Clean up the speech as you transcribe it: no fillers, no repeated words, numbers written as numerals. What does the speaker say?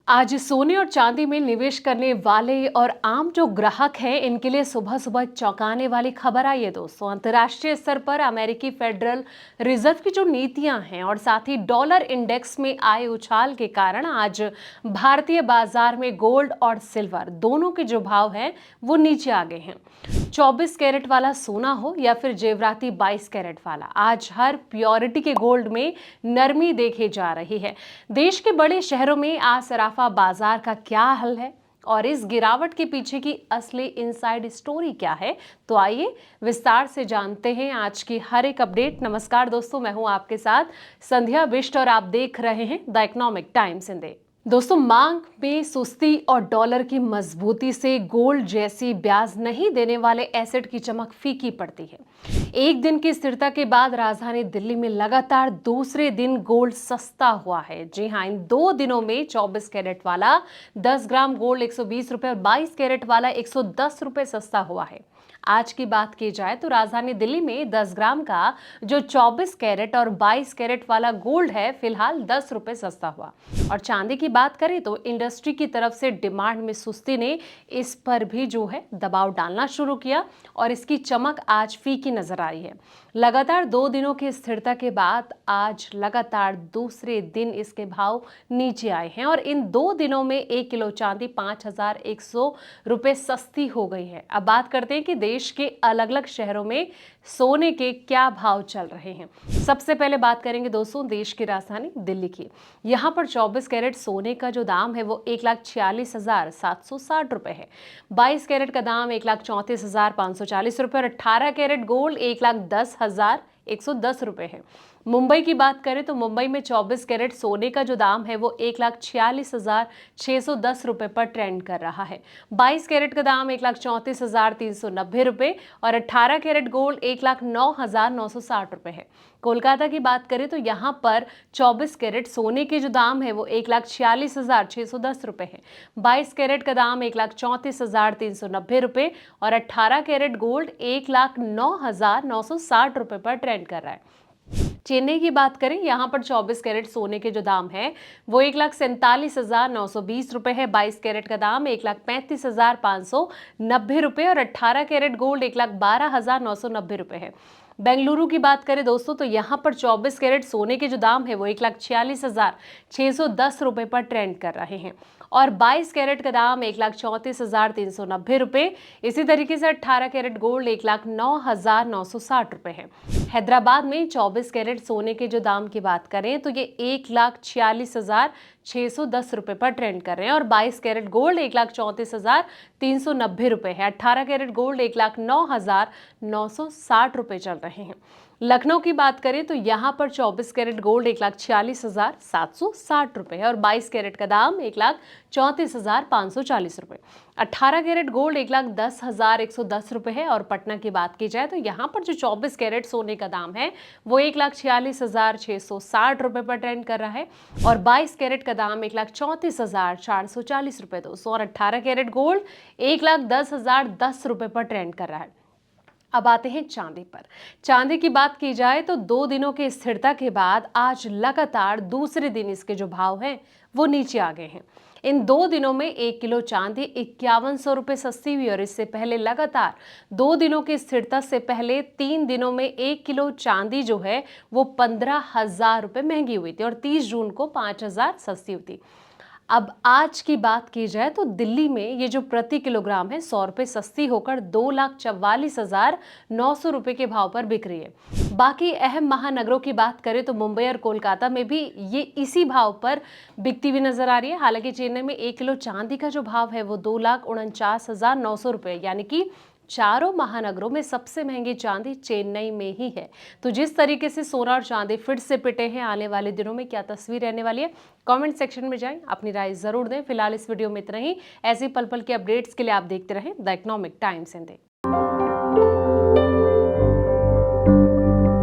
आज सोने और चांदी में निवेश करने वाले और आम जो ग्राहक हैं इनके लिए सुबह सुबह चौंकाने वाली खबर आई है दोस्तों। अंतर्राष्ट्रीय स्तर पर अमेरिकी फेडरल रिजर्व की जो नीतियां हैं और साथ ही डॉलर इंडेक्स में आए उछाल के कारण आज भारतीय बाजार में गोल्ड और सिल्वर दोनों के जो भाव हैं वो नीचे आ गए हैं। 24 कैरेट वाला सोना हो या फिर जेवराती 22 कैरेट वाला, आज हर प्योरिटी के गोल्ड में नरमी देखी जा रही है। देश के बड़े शहरों में आज सराफा बाजार का क्या हाल है और इस गिरावट के पीछे की असली इनसाइड स्टोरी क्या है, तो आइए विस्तार से जानते हैं आज की हर एक अपडेट। नमस्कार दोस्तों, मैं हूं आपके साथ संध्या बिष्ट और आप देख रहे हैं द इकोनॉमिक टाइम्स हिंदी। दोस्तों, मांग में सुस्ती और डॉलर की मजबूती से गोल्ड जैसी ब्याज नहीं देने वाले एसेट की चमक फीकी पड़ती है। एक दिन की स्थिरता के बाद राजधानी दिल्ली में लगातार दूसरे दिन गोल्ड सस्ता हुआ है। जी हां, इन 2 दिनों में 24 कैरेट वाला 10 ग्राम गोल्ड 120 रुपए और 22 कैरेट वाला 110 रुपए सस्ता हुआ है। आज की बात की जाए तो राजधानी दिल्ली में 10 ग्राम का जो 24 कैरेट और 22 कैरेट वाला गोल्ड है फिलहाल 10 रुपए सस्ता हुआ। और चांदी की बात करें तो इंडस्ट्री की तरफ से डिमांड में सुस्ती ने इस पर भी जो है दबाव डालना शुरू किया और इसकी चमक आज फीकी नजर आ रही है। लगातार 2 दिनों की स्थिरता के बाद आज लगातार दूसरे दिन इसके भाव नीचे आए हैं और इन 2 दिनों में 1 किलो चांदी 5,100 रुपए सस्ती हो गई है। अब बात करते हैं कि देश के अलग अलग शहरों में सोने के क्या भाव चल रहे हैं। सबसे पहले बात करेंगे दोस्तों देश की राजधानी दिल्ली की। यहाँ पर 24 कैरेट सोने का जो दाम है वो 1,46,760 रुपए है। 22 कैरेट का दाम 1,34,540 रुपए और 18 कैरेट गोल्ड 1,10,110 रुपए है। मुंबई की बात करें तो मुंबई में 24 कैरेट सोने का जो दाम है वो 1,46,610 रुपए पर ट्रेंड कर रहा है। 22 कैरेट का दाम 1,34,390 रुपए और 18 कैरेट गोल्ड 1,09,960 रुपए है। कोलकाता की बात करें तो यहाँ पर 24 कैरेट सोने के जो दाम है वो 1,46,610 रुपए है। 22 कैरेट का दाम 1,34,390 रुपए और 18 कैरेट गोल्ड 1,09,960 रुपए पर ट्रेंड कर रहा है। चेन्नई की बात करें, यहाँ पर 24 कैरेट सोने के जो दाम है वो 1,47,920 रुपए है। 22 कैरेट का दाम 1,35,590 रुपए और 18 कैरेट गोल्ड 1,12,990 रुपए है। बेंगलुरु की बात करें दोस्तों तो यहाँ पर 24 कैरेट सोने के जो दाम है वो 1,46,610 रुपए पर ट्रेंड कर रहे हैं और 22 कैरेट का दाम 1,34,390 रुपए। इसी तरीके से 18 कैरेट गोल्ड 1,09,960 रुपए है। हैदराबाद में 24 कैरेट सोने के जो दाम की बात करें तो ये 1,46,610 रुपए पर ट्रेंड कर रहे हैं और 22 कैरेट गोल्ड 1,34,390 रुपए है। 18 कैरेट गोल्ड 1,09,960 रुपए चल रहे हैं। लखनऊ की बात करें तो यहाँ पर 24 कैरेट गोल्ड 1,46,760 रुपए है और 22 कैरेट का दाम 1,34,540 रुपए। 18 कैरेट गोल्ड 1,10,110 रुपए है और पटना की बात की जाए तो यहाँ पर जो 24 कैरेट सोने का दाम है वो 1,46,660 रुपए पर ट्रेंड कर रहा है और 22 कैरेट का दाम 1,34,440 रुपए दोस्तों और 18 कैरेट गोल्ड 1,10,010 रुपए पर ट्रेंड कर रहा है। अब आते हैं चांदी पर। चांदी की बात की जाए तो 2 दिनों की स्थिरता के बाद आज लगातार दूसरे दिन इसके जो भाव हैं वो नीचे आ गए हैं। इन 2 दिनों में 1 किलो चांदी 5,100 रुपए सस्ती हुई और इससे पहले लगातार 2 दिनों की स्थिरता से पहले 3 दिनों में 1 किलो चांदी जो है वो 15,000 रुपए महंगी हुई थी और 30 जून को 5,000 सस्ती हुई थी। अब आज की बात की जाए तो दिल्ली में ये जो प्रति किलोग्राम है 100 रुपए सस्ती होकर 2,44,900 रुपए के भाव पर बिक रही है। बाकी अहम महानगरों की बात करें तो मुंबई और कोलकाता में भी ये इसी भाव पर बिकती हुई नजर आ रही है। हालांकि चेन्नई में 1 किलो चांदी का जो भाव है वो 2,49,900 रुपए, यानी कि चारों महानगरों में सबसे महंगी चांदी चेन्नई में ही है। तो जिस तरीके से सोना और चांदी फिर से पिटे हैं, आने वाले दिनों में क्या तस्वीर रहने वाली है, कमेंट सेक्शन में जाएं, अपनी राय जरूर दें। फिलहाल इस वीडियो में इतना ही। ऐसी पल पल के अपडेट्स के लिए आप देखते रहें द इकोनॉमिक टाइम्स हिंदी।